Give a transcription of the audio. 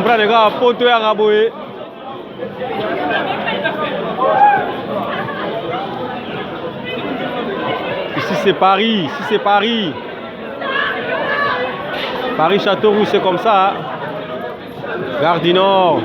comprends les gars, poto ya Raboé. Ici c'est Paris, ici c'est Paris. Paris Châteauroux, c'est comme ça. Hein. Gare du Nord.